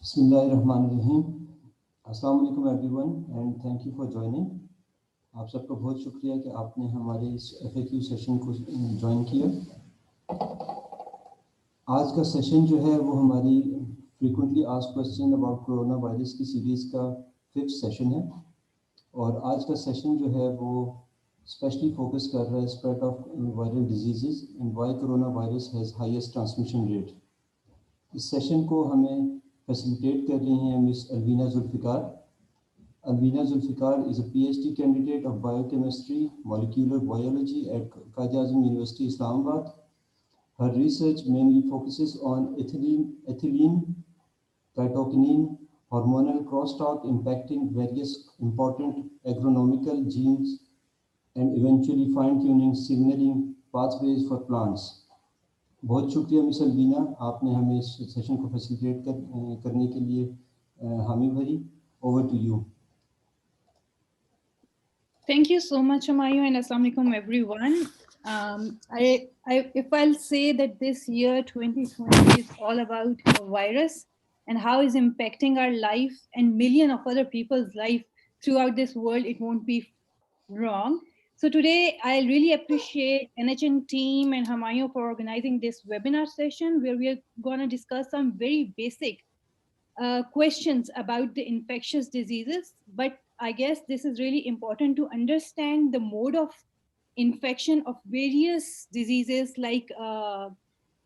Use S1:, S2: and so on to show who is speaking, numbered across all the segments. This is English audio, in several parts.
S1: बिस्मिल्लाहिर्रहमानिर्रहीम। अस्सलाम वालेकुम everyone and thank you for joining. आप सबका बहुत शुक्रिया कि आपने हमारे इस FAQ सेशन को ज्वाइन किया। आज का सेशन जो है वो हमारी frequently asked question about corona virus की सीरीज़ का 5th सेशन है और आज का सेशन जो है वो स्पेशली फोकस कर रहा है spread of viral disease and why coronavirus has highest transmission rate. इस सेशन को हमें फैसिलिटेट कर रही हैं miss Alvina Zulfiqar. Alvina Zulfiqar is a PhD candidate of biochemistry, molecular biology at Qaid-e-Azam University, Islamabad. Her research mainly focuses on ethylene, cytokinin, hormonal crosstalk impacting various important agronomical genes and eventually fine-tuning signaling pathways for plants. बहुत शुक्रिया miss Alvina, आपने हमें इस session को facilitate करने के लिए हामी भरी। Over to you.
S2: Thank you so much, Amayu, and assalamu alaikum, everyone. If I'll say that this year 2020 is all about a virus and how it's impacting our life and million of other people's life throughout this world, it won't be wrong. So today, I really appreciate NHN team and Hamayu for organizing this webinar session where we are going to discuss some very basic questions about the infectious diseases, but I guess this is really important to understand the mode of infection of various diseases like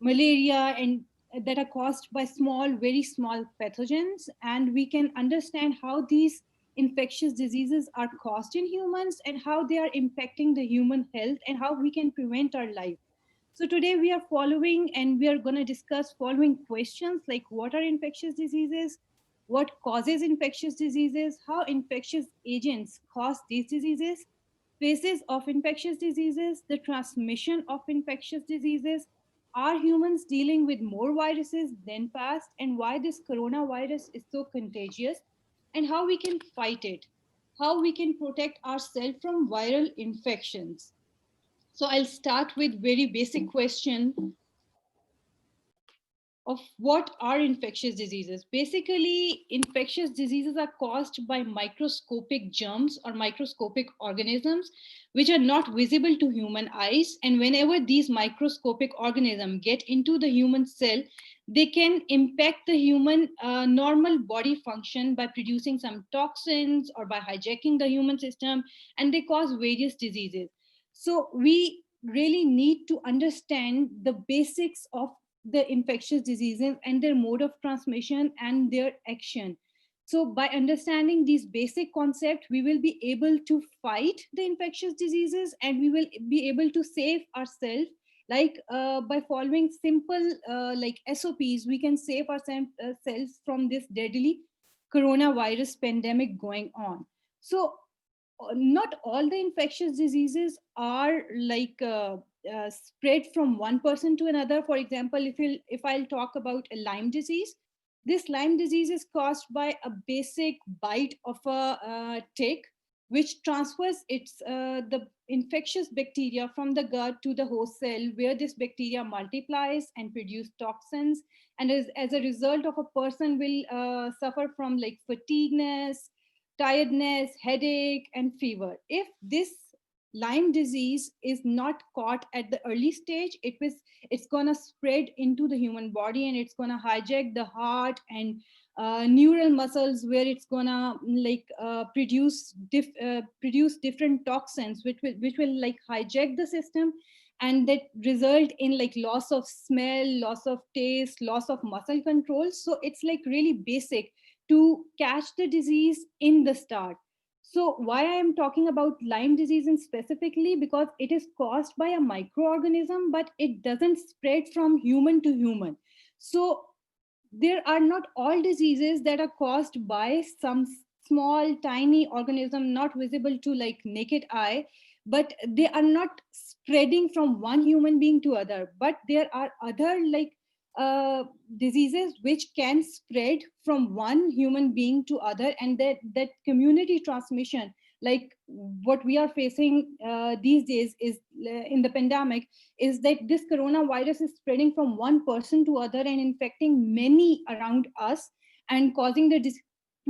S2: malaria and that are caused by small, very small pathogens. And we can understand how these infectious diseases are caused in humans and how they are impacting the human health and how we can prevent our life. So today we are following and we are going to discuss following questions like what are infectious diseases, what causes infectious diseases, how infectious agents cause these diseases, phases of infectious diseases, the transmission of infectious diseases, are humans dealing with more viruses than past, and why this coronavirus is so contagious, and how we can fight it, how we can protect ourselves from viral infections. So I'll start with very basic question of what are infectious diseases. Basically, infectious diseases are caused by microscopic germs or microscopic organisms which are not visible to human eyes. And whenever these microscopic organisms get into the human cell, they can impact the human normal body function by producing some toxins or by hijacking the human system, and they cause various diseases. So we really need to understand the basics of the infectious diseases and their mode of transmission and their action. So by understanding these basic concepts, we will be able to fight the infectious diseases and we will be able to save ourselves. Like by following simple like SOPs, we can save ourselves from this deadly coronavirus pandemic going on. So not all the infectious diseases are like spread from one person to another. For example, if I'll talk about a Lyme disease, this Lyme disease is caused by a basic bite of a tick, which transfers the infectious bacteria from the gut to the host cell, where this bacteria multiplies and produce toxins. And as a result of a person will suffer from like fatigueness, tiredness, headache, and fever. If this Lyme disease is not caught at the early stage, it's gonna spread into the human body and it's gonna hijack the heart and neural muscles, where it's gonna like produce different toxins which will like hijack the system, and that result in like loss of smell, loss of taste, loss of muscle control. So it's like really basic to catch the disease in the start. So why I am talking about Lyme disease in specifically, because it is caused by a microorganism, but it doesn't spread from human to human. So there are not all diseases that are caused by some small tiny organism not visible to like naked eye, but they are not spreading from one human being to other. But there are other like diseases which can spread from one human being to other, and that community transmission, like what we are facing these days is in the pandemic, is that this coronavirus is spreading from one person to other and infecting many around us. and causing the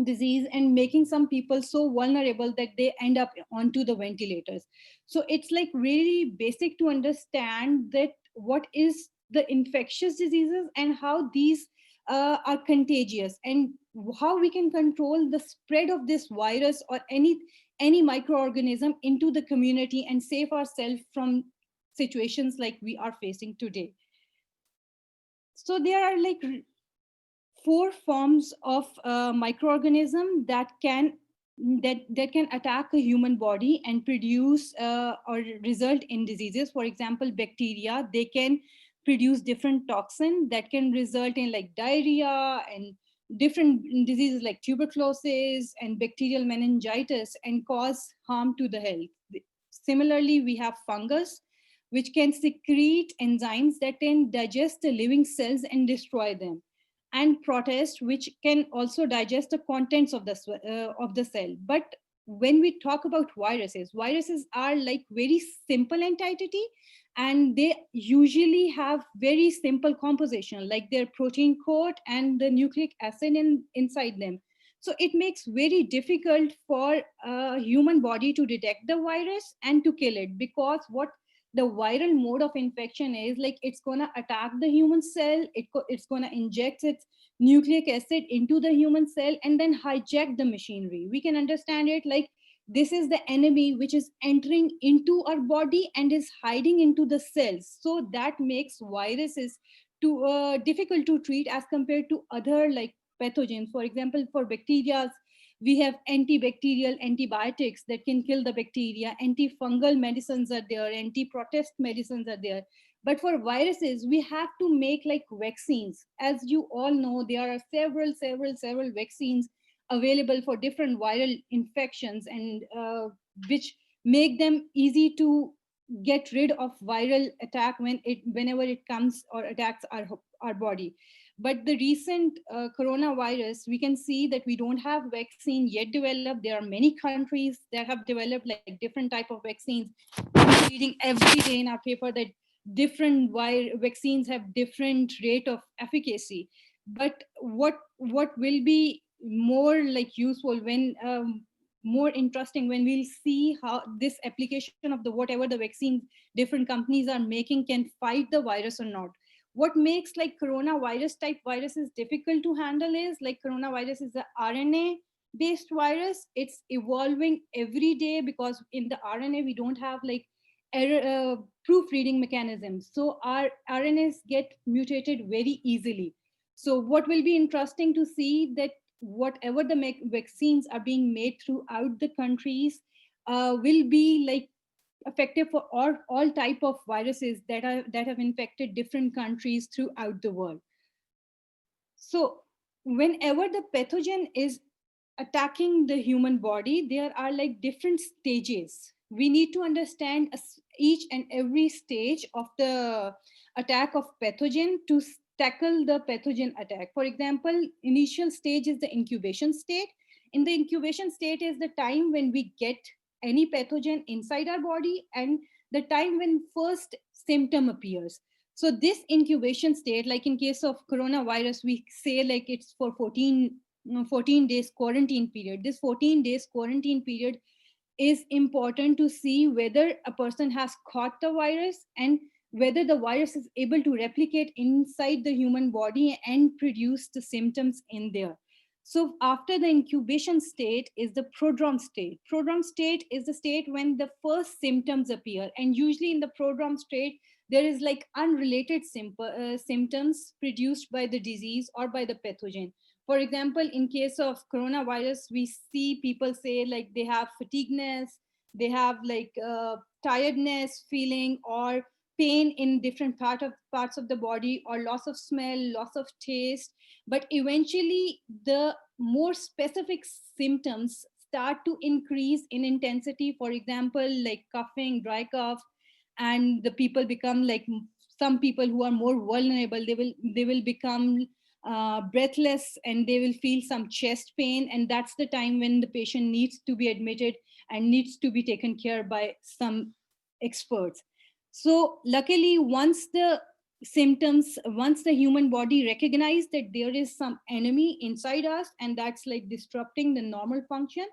S2: disease and making some people so vulnerable that they end up onto the ventilators. So it's like really basic to understand that what is the infectious diseases and how these are contagious, and how we can control the spread of this virus or any microorganism into the community and save ourselves from situations like we are facing today. So there are like four forms of microorganism that can attack a human body and produce or result in diseases. For example, bacteria, they can produce different toxin that can result in like diarrhea and different diseases like tuberculosis and bacterial meningitis and cause harm to the health. Similarly, we have fungus, which can secrete enzymes that can digest the living cells and destroy them, and protist, which can also digest the contents of the cell. But when we talk about viruses, viruses are like very simple entity, and they usually have very simple composition, like their protein coat and the nucleic acid inside them. So it makes very difficult for a human body to detect the virus and to kill it, because what the viral mode of infection is like, it's going to attack the human cell, it's going to inject its nucleic acid into the human cell and then hijack the machinery. We can understand it like this is the enemy which is entering into our body and is hiding into the cells. So that makes viruses too difficult to treat as compared to other like pathogens. For example, for bacteria, we have antibacterial antibiotics that can kill the bacteria, antifungal medicines are there, anti-protest medicines are there. But for viruses, we have to make like vaccines. As you all know, there are several vaccines available for different viral infections, and which make them easy to get rid of viral attack whenever it comes or attacks our body. But the recent coronavirus, we can see that we don't have vaccine yet developed. There are many countries that have developed like different type of vaccines. I'm reading every day in our paper that different vaccines have different rate of efficacy. But what will be more like useful when more interesting when we'll see how this application of the whatever the vaccines different companies are making can fight the virus or not. What makes like coronavirus type viruses difficult to handle is like coronavirus is the RNA based virus. It's evolving every day because in the RNA we don't have like proofreading mechanisms, so our RNAs get mutated very easily. So what will be interesting to see that whatever the vaccines are being made throughout the countries will be like effective for all type of viruses that have infected different countries throughout the world. So whenever the pathogen is attacking the human body, there are like different stages. We need to understand each and every stage of the attack of pathogen to tackle the pathogen attack. For example, initial stage is the incubation state. In the incubation state is the time when we get any pathogen inside our body and the time when first symptom appears. So this incubation state, like in case of coronavirus, we say like it's for 14 days quarantine period. This 14 days quarantine period is important to see whether a person has caught the virus and whether the virus is able to replicate inside the human body and produce the symptoms in there. So after the incubation state is the prodrome state. Prodrome state is the state when the first symptoms appear, and usually in the prodrome state there is like unrelated symptoms produced by the disease or by the pathogen. For example, in case of coronavirus, we see people say like they have fatigueness, they have like tiredness feeling, or pain in different parts of the body, or loss of smell, loss of taste. But eventually the more specific symptoms start to increase in intensity. For example, like coughing, dry cough, and the people become like, some people who are more vulnerable, they will become breathless, and they will feel some chest pain, and that's the time when the patient needs to be admitted and needs to be taken care by some experts. So luckily, once the symptoms, once the human body recognize that there is some enemy inside us and that's like disrupting the normal function,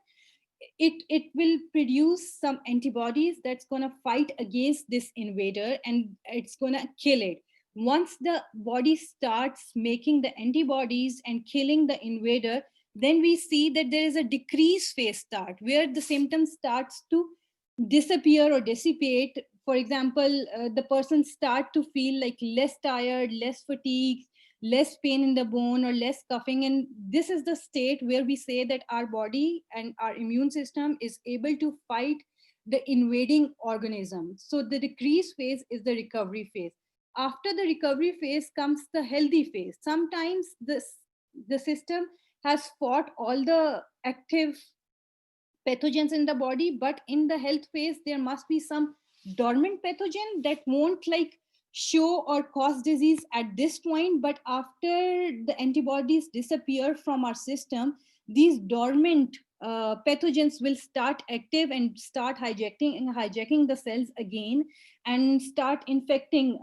S2: it will produce some antibodies that's going to fight against this invader and it's going to kill it. Once the body starts making the antibodies and killing the invader, then we see that there is a decrease phase start where the symptoms starts to disappear or dissipate. For example, the person start to feel like less tired, less fatigue, less pain in the bone or less coughing. And this is the state where we say that our body and our immune system is able to fight the invading organism. So the decrease phase is the recovery phase. After the recovery phase comes the healthy phase. Sometimes the system has fought all the active pathogens in the body, but in the health phase there must be some dormant pathogen that won't like show or cause disease at this point, but after the antibodies disappear from our system, these dormant pathogens will start active and start hijacking the cells again and start infecting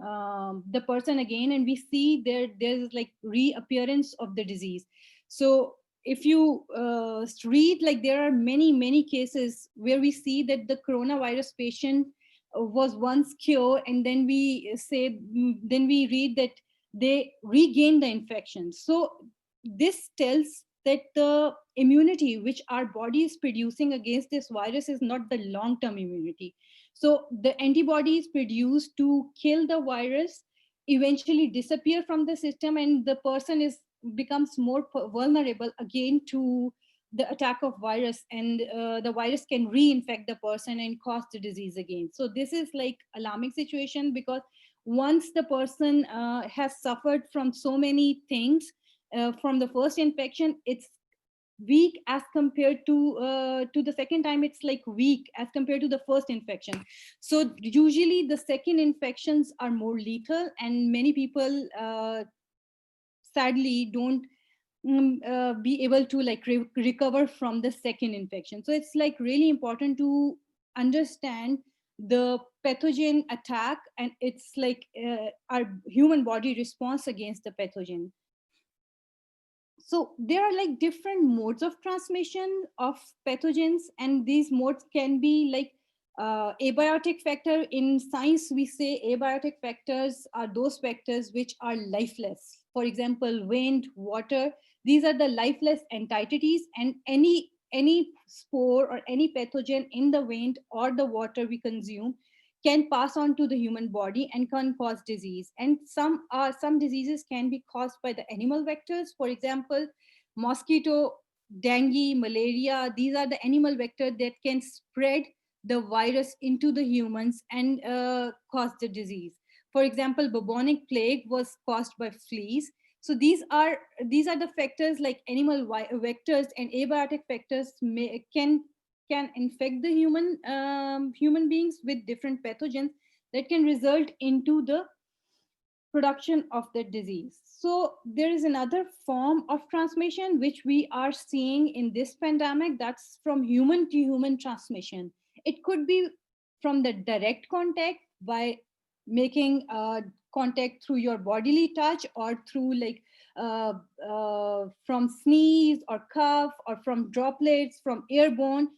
S2: the person again, and we see there's like reappearance of the disease. So if you read, like there are many cases where we see that the coronavirus patient was once cured, and then then we read that they regain the infection. So this tells that the immunity which our body is producing against this virus is not the long term immunity. So the antibodies produced to kill the virus eventually disappear from the system, and the person is becomes more vulnerable again to the attack of virus, and the virus can reinfect the person and cause the disease again. So this is like alarming situation, because once the person has suffered from so many things from the first infection, it's weak as compared to the second time, it's like weak as compared to the first infection. So usually the second infections are more lethal, and many people sadly don't be able to like recover from the second infection. So it's like really important to understand the pathogen attack, and it's like our human body response against the pathogen. So there are like different modes of transmission of pathogens, and these modes can be like abiotic factor. In science we say abiotic factors are those factors which are lifeless. For example, wind, water, these are the lifeless entities, and any spore or any pathogen in the wind or the water we consume can pass on to the human body and can cause disease. And some diseases can be caused by the animal vectors. For example, mosquito, dengue, malaria, these are the animal vector that can spread the virus into the humans and cause the disease. For example, bubonic plague was caused by fleas. So these are the factors like animal vectors, and abiotic factors can infect the human beings with different pathogens that can result into the production of the disease. So there is another form of transmission which we are seeing in this pandemic, that's from human to human transmission. It could be from the direct contact by making contact through your bodily touch, or through like from sneeze or cough, or from droplets from airborne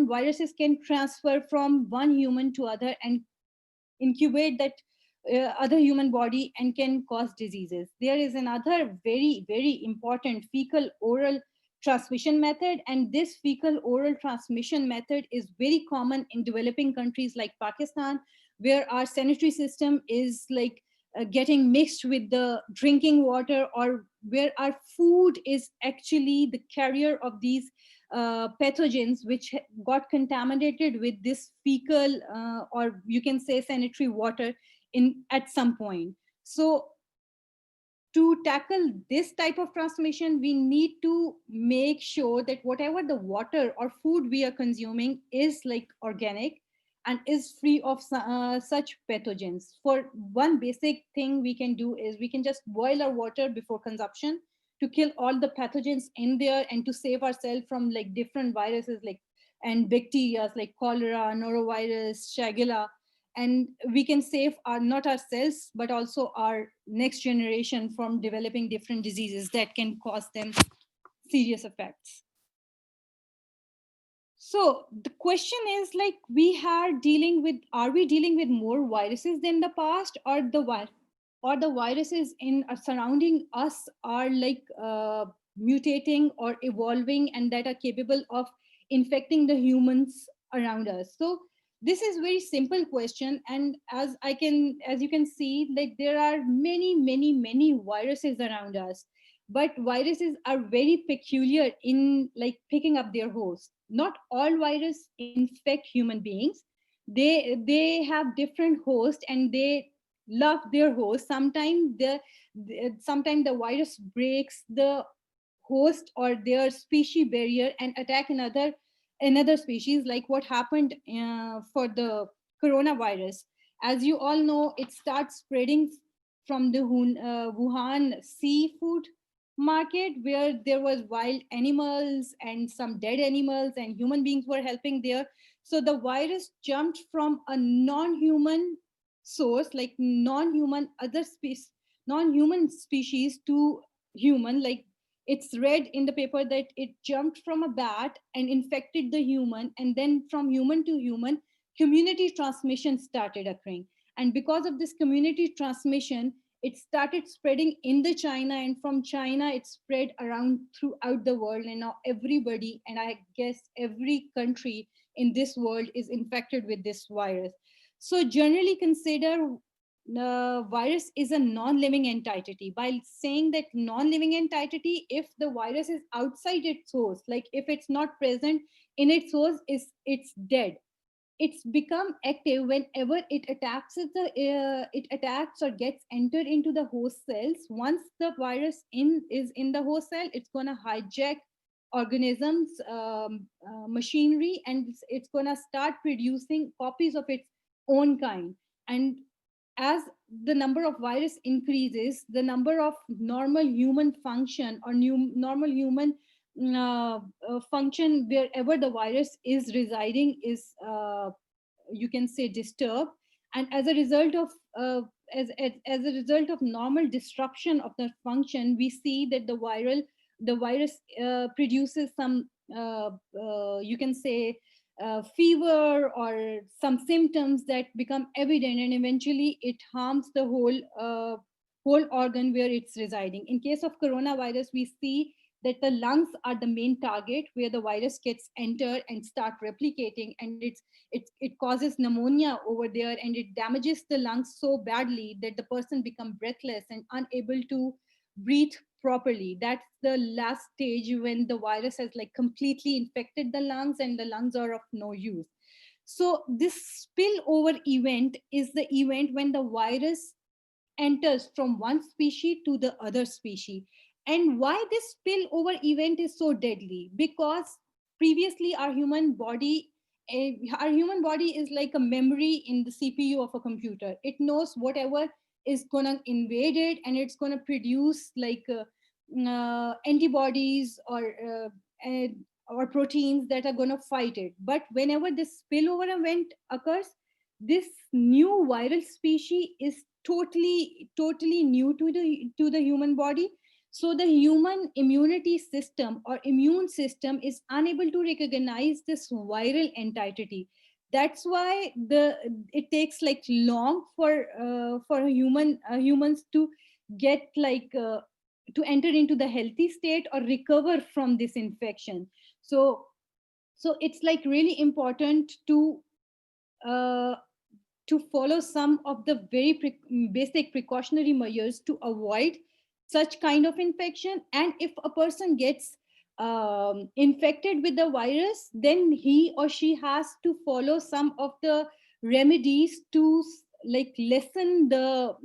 S2: viruses can transfer from one human to other and incubate that other human body and can cause diseases. There is another very important fecal oral transmission method, and this fecal oral transmission method is very common in developing countries like Pakistan, where our sanitary system is like getting mixed with the drinking water, or where our food is actually the carrier of these pathogens which got contaminated with this fecal or you can say sanitary water in at some point. So to tackle this type of transmission, we need to make sure that whatever the water or food we are consuming is like organic and is free of such pathogens. For one basic thing we can do is we can just boil our water before consumption to kill all the pathogens in there and to save ourselves from like different viruses like and bacteria like cholera, norovirus, shigella. and we can save our not ourselves but also our next generation from developing different diseases that can cause them serious effects. So the question is, like, are we dealing with more viruses than the past, or the viruses in surrounding us are like mutating or evolving and that are capable of infecting the humans around us? So this is very simple question, and as you can see, like, there are many viruses around us, but viruses are very peculiar in like picking up their host. Not all viruses infect human beings. They have different hosts and they love their host. Sometimes the virus breaks the host or their species barrier and attack another species, like what happened for the coronavirus. As you all know, it starts spreading from the Wuhan seafood market, where there was wild animals and some dead animals and human beings were helping there. So the virus jumped from a non-human source, like non-human species to human. Like, it's read in the paper that it jumped from a bat and infected the human, and then from human to human, community transmission started occurring. And because of this community transmission, it started spreading in the China, and from China it spread around throughout the world, and now everybody, and I guess every country in this world, is infected with this virus. So generally consider the virus is a non-living entity. By saying that non-living entity, if the virus is outside its source, like if it's not present in its source, is it's dead. It's become active whenever it attacks or gets entered into the host cells. Once the virus is in the host cell, it's going to hijack organisms machinery, and it's going to start producing copies of its own kind. And as the number of virus increases, the number of normal human function or normal human function wherever the virus is residing is you can say disturbed. And as a result of as a result of normal disruption of the function, we see that the virus produces some you can say fever or some symptoms that become evident, and eventually it harms the whole organ where it's residing. In case of coronavirus, we see that the lungs are the main target where the virus gets entered and start replicating, and it causes pneumonia over there, and it damages the lungs so badly that the person become breathless and unable to breathe properly. That's the last stage when the virus has like completely infected the lungs and the lungs are of no use. So this spillover event is the event when the virus enters from one species to the other species. And why this spillover event is so deadly? Because previously our human body is like a memory in the CPU of a computer. It knows whatever is gonna invade it, and it's gonna produce like antibodies or proteins that are gonna fight it. But whenever this spillover event occurs, this new viral species is totally new to the human body. So the human immunity system or immune system is unable to recognize this viral entity. That's why the it takes like long for humans to get like to enter into the healthy state or recover from this infection. So it's like really important uh, to follow some of the very basic precautionary measures to avoid such kind of infection. And if a person gets infected with the virus, then he or she has to follow some of the remedies to like lessen the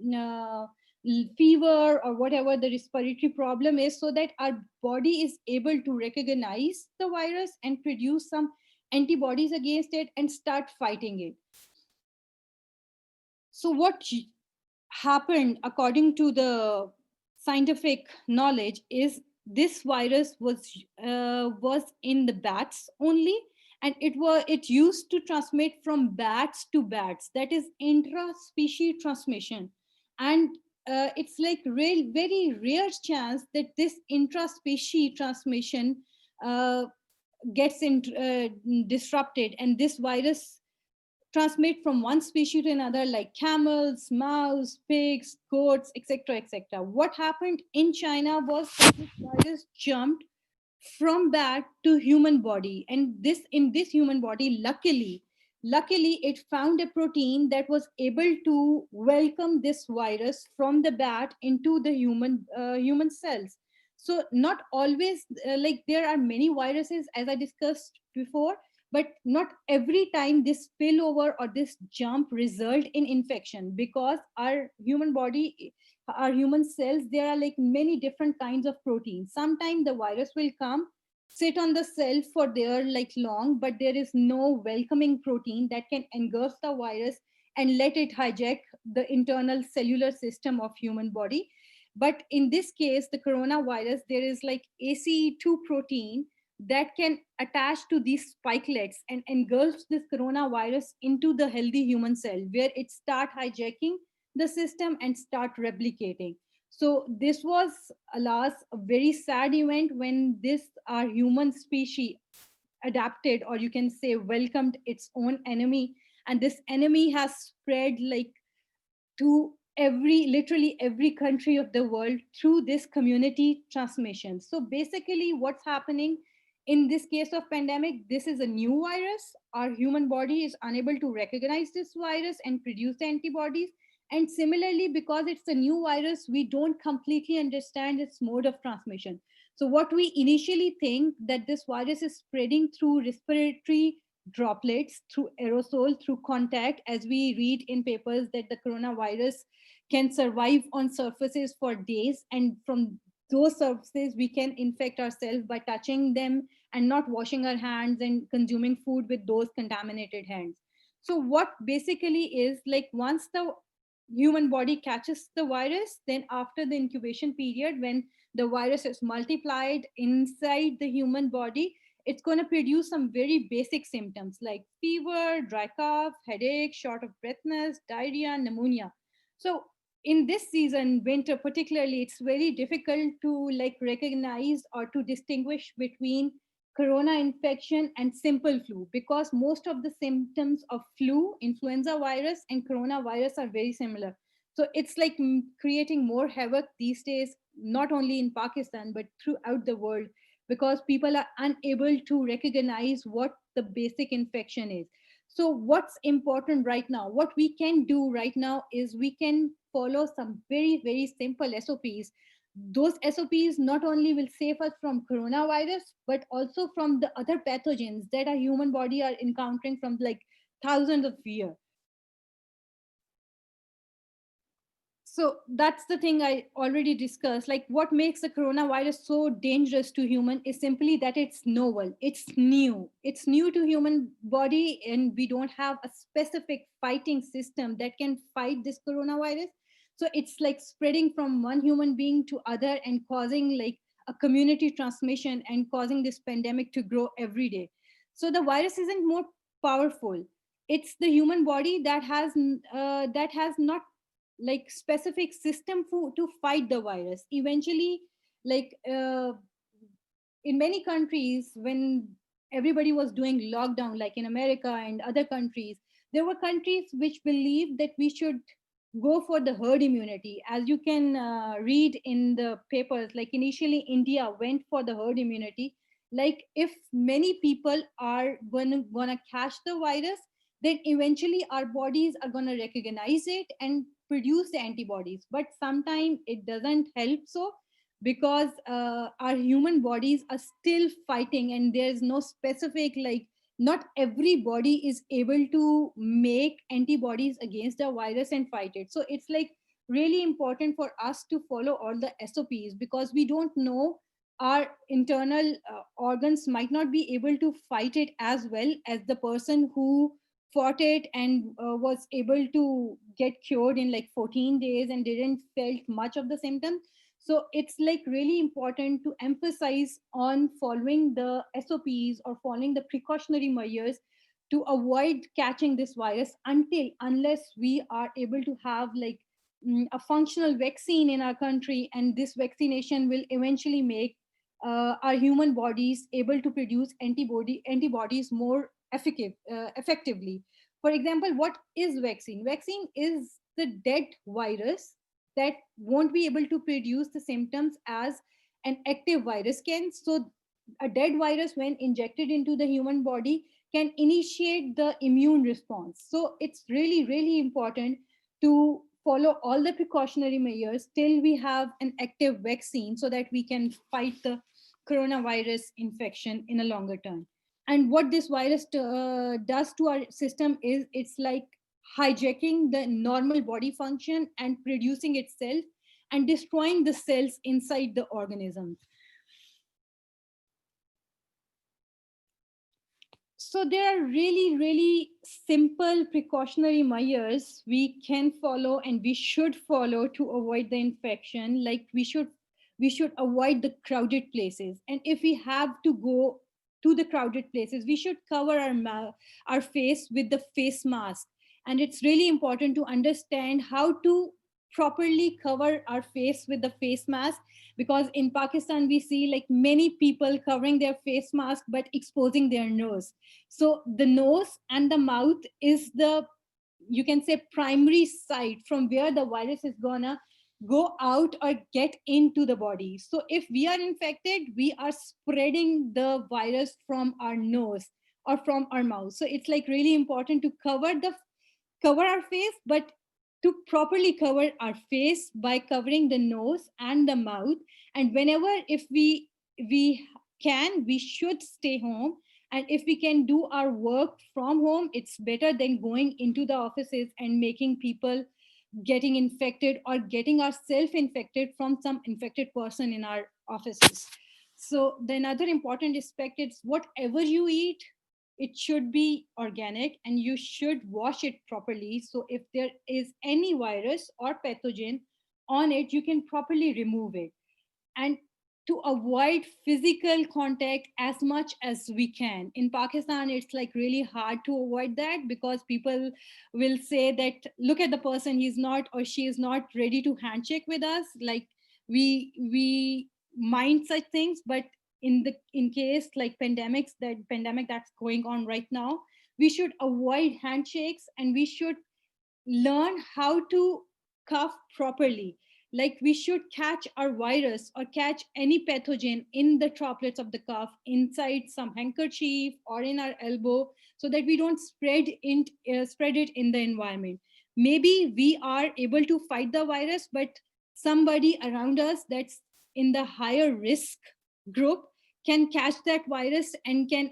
S2: fever or whatever the respiratory problem is, so that our body is able to recognize the virus and produce some antibodies against it and start fighting it. So what happened according to the scientific knowledge is this virus was in the bats only, and it used to transmit from bats to bats, that is intra-species transmission. And it's like very rare chance that this intra-species transmission uh, gets disrupted, and this virus transmit from one species to another, like camels, mouse, pigs, goats, etc., etc. What happened in China was that this virus jumped from bat to human body, and this in this human body, luckily it found a protein that was able to welcome this virus from the bat into the human cells. So not always, like there are many viruses, as I discussed before, but not every time this spillover or this jump result in infection, because our human body, our human cells, there are like many different kinds of proteins. Sometimes the virus will come, sit on the cell for there like long, but there is no welcoming protein that can engulf the virus and let it hijack the internal cellular system of human body. But in this case, the coronavirus, there is like ACE2 protein that can attach to these spikelets and engulf this coronavirus into the healthy human cell, where it start hijacking the system and start replicating. So this was, alas, a very sad event when this our human species adapted, or you can say welcomed its own enemy, and this enemy has spread like to literally every country of the world through this community transmission. So basically what's happening in this case of pandemic, this is a new virus, our human body is unable to recognize this virus and produce the antibodies. And similarly, because it's a new virus, we don't completely understand its mode of transmission. So what we initially think that this virus is spreading through respiratory droplets, through aerosol, through contact, as we read in papers that the coronavirus can survive on surfaces for days, and from those surfaces we can infect ourselves by touching them and not washing our hands and consuming food with those contaminated hands. So what basically is like, once the human body catches the virus, then after the incubation period, when the virus is multiplied inside the human body, it's going to produce some very basic symptoms like fever, dry cough, headache, short of breathness, diarrhea, pneumonia. So in this season, winter particularly, it's very difficult to like recognize or to distinguish between corona infection and simple flu, because most of the symptoms of flu, influenza virus, and coronavirus are very similar. So it's like creating more havoc these days, not only in Pakistan but throughout the world, because people are unable to recognize what the basic infection is. So what's important right now, what we can do right now, is we can follow some very simple SOPs. Those SOPs not only will save us from coronavirus, but also from the other pathogens that our human body are encountering from like thousands of years. So that's the thing I already discussed. Like, what makes the coronavirus so dangerous to human is simply that it's novel, it's new to human body, and we don't have a specific fighting system that can fight this coronavirus. So it's like spreading from one human being to other and causing like a community transmission and causing this pandemic to grow every day. So the virus isn't more powerful, it's the human body that has not like specific system to fight the virus eventually. Like in many countries, when everybody was doing lockdown, like in America and other countries, there were countries which believed that we should go for the herd immunity. As you can read in the papers, like initially India went for the herd immunity. Like if many people are gonna catch the virus, then eventually our bodies are gonna recognize it and produce the antibodies. But sometimes it doesn't help so, because our human bodies are still fighting, and there's no specific like, not everybody is able to make antibodies against the virus and fight it. So it's like really important for us to follow all the SOPs, because we don't know, our internal organs might not be able to fight it as well as the person who fought it and was able to get cured in like 14 days and didn't felt much of the symptoms. So it's like really important to emphasize on following the SOPs or following the precautionary measures to avoid catching this virus unless we are able to have like a functional vaccine in our country, and this vaccination will eventually make our human bodies able to produce antibodies more effectively. For example, what is vaccine? Vaccine is the dead virus that won't be able to produce the symptoms as an active virus can. So a dead virus, when injected into the human body, can initiate the immune response. So it's really, really important to follow all the precautionary measures till we have an active vaccine so that we can fight the coronavirus infection in a longer term. And what this virus does to our system is it's like hijacking the normal body function and producing itself and destroying the cells inside the organism. So there are really, really simple precautionary measures we can follow and we should follow to avoid the infection. Like we should avoid the crowded places, and if we have to go to the crowded places, we should cover our face with the face mask. And it's really important to understand how to properly cover our face with the face mask, because in Pakistan we see like many people covering their face mask but exposing their nose. So the nose and the mouth is the, you can say, primary site from where the virus is gonna go out or get into the body. So if we are infected, we are spreading the virus from our nose or from our mouth. So it's like really important to cover our face, but to properly cover our face by covering the nose and the mouth. And whenever, if we can, we should stay home. And if we can do our work from home, it's better than going into the offices and making people getting infected or getting ourselves infected from some infected person in our offices. So the another important aspect is whatever you eat, it should be organic and you should wash it properly. So if there is any virus or pathogen on it, you can properly remove it. And to avoid physical contact as much as we can. In Pakistan, it's like really hard to avoid that because people will say that, look at the person, he's not or she is not ready to handshake with us. Like we mind such things, but in case like pandemic that's going on right now, we should avoid handshakes and we should learn how to cough properly. Like we should catch our virus or catch any pathogen in the droplets of the cough inside some handkerchief or in our elbow, so that we don't spread it in the environment. Maybe we are able to fight the virus, but somebody around us that's in the higher risk group can catch that virus and can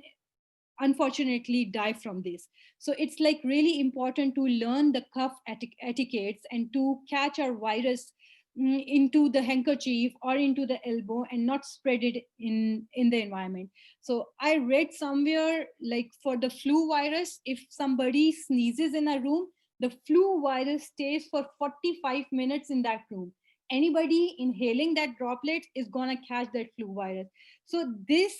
S2: unfortunately die from this. So it's like really important to learn the cough etiquettes and to catch our virus into the handkerchief or into the elbow and not spread it in the environment. So I read somewhere, like for the flu virus, if somebody sneezes in a room, the flu virus stays for 45 minutes in that room. Anybody inhaling that droplet is going to catch that flu virus. So these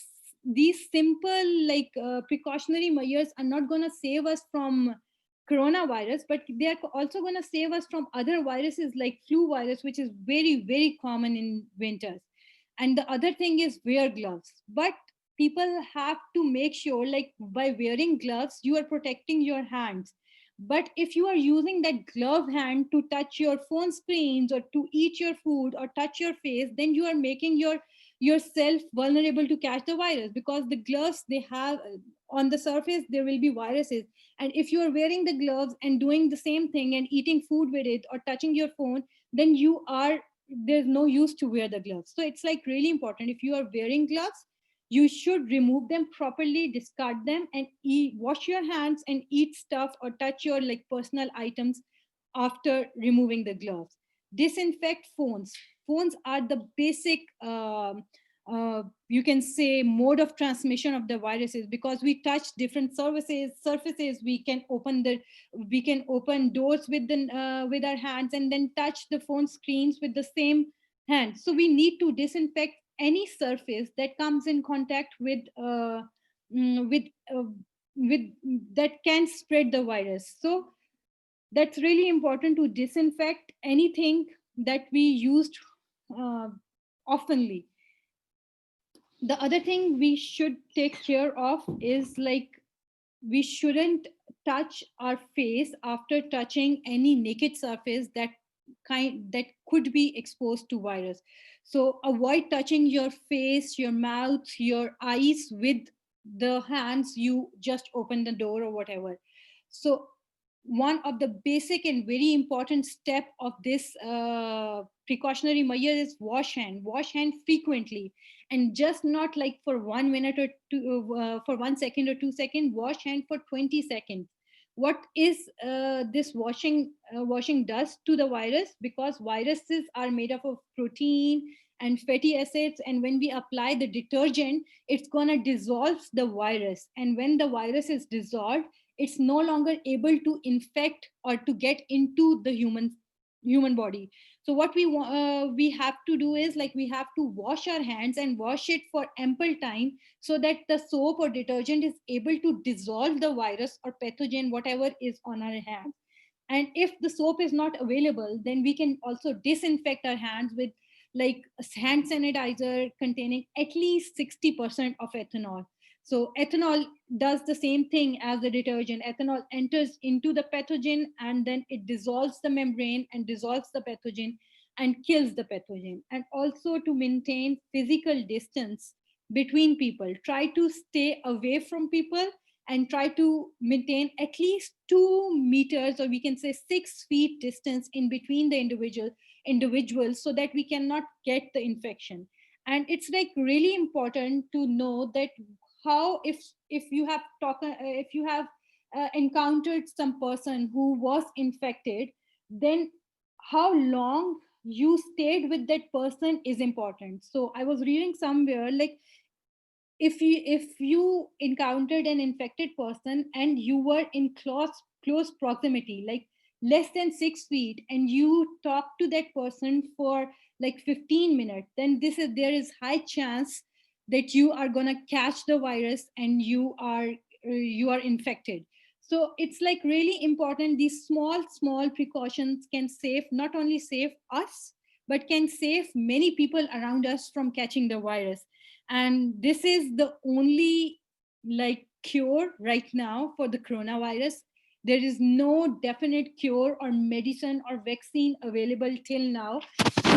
S2: simple precautionary measures are not going to save us from coronavirus, but they are also going to save us from other viruses like flu virus, which is very, very common in winters. And the other thing is wear gloves. But people have to make sure, like by wearing gloves, you are protecting your hands. But if you are using that glove hand to touch your phone screens or to eat your food or touch your face, then you are making yourself vulnerable to catch the virus, because the gloves, they have on the surface there will be viruses. And if you are wearing the gloves and doing the same thing and eating food with it or touching your phone, then there's no use to wear the gloves. So it's like really important, if you are wearing gloves, you should remove them properly, discard them, and wash your hands and eat stuff or touch your like personal items after removing the gloves. Disinfect phones. Phones are the basic you can say mode of transmission of the viruses, because we touch different surfaces. We can open doors with our hands and then touch the phone screens with the same hands. So we need to disinfect any surface that comes in contact mm, with uh, with that can spread the virus. So that's really important to disinfect anything that we used uh, oftenly. The other thing we should take care of is like we shouldn't touch our face after touching any naked surface that could be exposed to virus. So avoid touching your face, your mouth, your eyes with the hands you just open the door or whatever. So one of the basic and very important step of this precautionary measure is wash hand frequently, and just not like for 1 minute or two, for 1 second or 2 seconds. Wash hand for 20 seconds. What is this washing does to the virus? Because viruses are made up of protein and fatty acids, and when we apply the detergent, it's going to dissolve the virus, and when the virus is dissolved, it's no longer able to infect or to get into the human body. So what we have to do is like we have to wash our hands and wash it for ample time, so that the soap or detergent is able to dissolve the virus or pathogen whatever is on our hands. And if the soap is not available, then we can also disinfect our hands with like hand sanitizer containing at least 60% of ethanol. So ethanol does the same thing as the detergent. Ethanol enters into the pathogen, and then it dissolves the membrane and dissolves the pathogen and kills the pathogen. And also to maintain physical distance between people, try to stay away from people and try to maintain at least 2 meters, or we can say 6 feet distance in between the individuals, so that we cannot get the infection. And it's like really important to know that how if you have if you have encountered some person who was infected, then how long you stayed with that person is important. So I was reading somewhere like if you encountered an infected person and you were in close proximity, like less than 6 feet, and you talk to that person for like 15 minutes, then there is high chance that you are going to catch the virus and you are infected. So it's like really important. These small precautions can save, not only save us, but can save many people around us from catching the virus. And this is the only like cure right now for the coronavirus. There is no definite cure or medicine or vaccine available till now.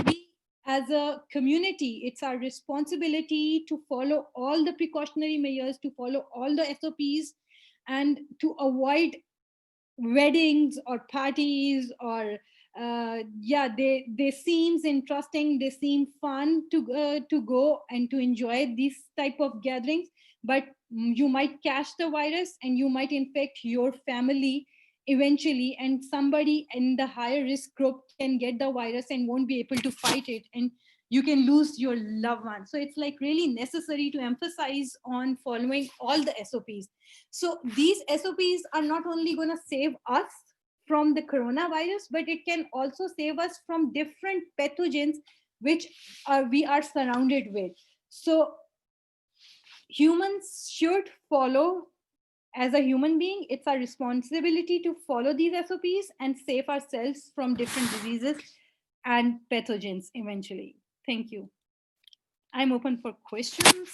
S2: We as a community, it's our responsibility to follow all the precautionary measures, to follow all the SOPs, and to avoid weddings or parties or yeah, they seems interesting, they seem fun to go and to enjoy these type of gatherings, but you might catch the virus and you might infect your family eventually, and somebody in the higher risk group can get the virus and won't be able to fight it, and you can lose your loved one. So it's like really necessary to emphasize on following all the SOPs. So these SOPs are not only going to save us from the coronavirus, but it can also save us from different pathogens which we are surrounded with. So humans should follow, as a human being, it's our responsibility to follow these SOPs and save ourselves from different diseases and pathogens eventually. Thank you. I'm open for questions.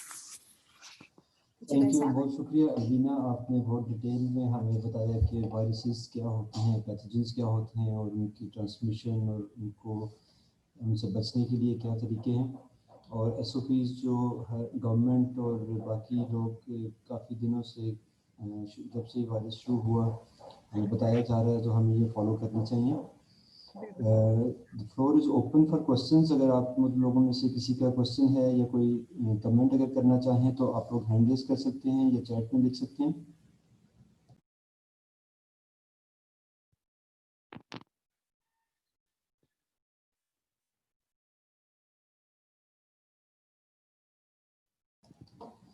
S1: Thank you, बहुत शुक्रिया अलीना, आपने बहुत detail में हमें बताया कि viruses क्या होते हैं, पैथोजेंस क्या होते हैं और उनकी ट्रांसमिशन और उनको उनसे बचने के लिए क्या तरीके हैं, और एसओपीज़ जो गवर्नमेंट और बाकी लोग काफ़ी दिनों से जब से वायरस शुरू हुआ हमें बताया जा रहा है, तो हमें ये फॉलो करना चाहिए. The floor is open for questions. अगर आप लोगों में से किसी का क्वेश्चन है या कोई कमेंट अगर करना चाहें तो आप लोग हैंड रेज कर सकते हैं या चैट में लिख सकते हैं.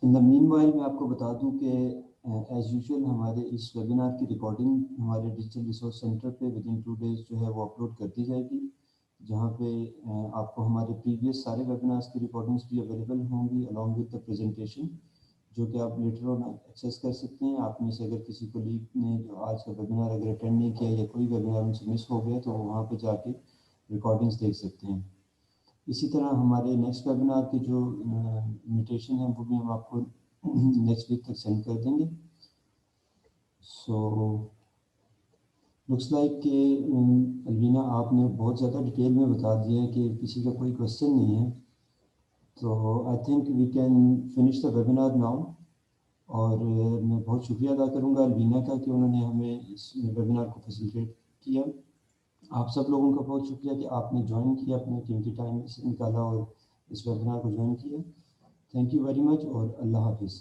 S1: इन द मीनवाइल मैं आपको बता दूं कि एज यूजुअल हमारे इस वेबिनार की रिकॉर्डिंग हमारे डिजिटल रिसोर्स सेंटर पे विद इन 2 days जो है वो अपलोड कर दी जाएगी. جہاں پہ آپ کو ہمارے پریویس سارے ویبینارس کی ریکارڈنگس بھی اویلیبل ہوں گی along with the presentation، جو کہ آپ لیٹر آن ایکسیس کر سکتے ہیں۔ آپ میں سے اگر کسی کو لیگ نے جو آج کا ویبینار اگر اٹینڈ نہیں کیا یا کوئی ویبینار ان سے مس ہو گیا تو وہاں پہ جا کے ریکارڈنگس دیکھ سکتے ہیں۔ اسی طرح ہمارے نیکسٹ ویبینار کی جو انویٹیشن ہے وہ بھی ہم آپ کو نیکسٹ ویک تک سینڈ کر دیں گے۔ سو لکس لائک کہ الوینا آپ نے بہت زیادہ ڈیٹیل میں بتا دیا ہے کہ کسی کا کوئی کوشچن نہیں ہے، تو I think we can finish the webinar now. اور میں بہت شکریہ ادا کروں گا الوینا کا کہ انہوں نے ہمیں اس ویبینار کو فیسیلیٹیٹ کیا۔ آپ سب لوگوں کا بہت شکریہ کہ آپ نے جوائن کیا، اپنے قیمتی ٹائم سے نکالا اور اس ویبینار کو جوائن کیا۔ تھینک یو ویری مچ اور اللہ حافظ۔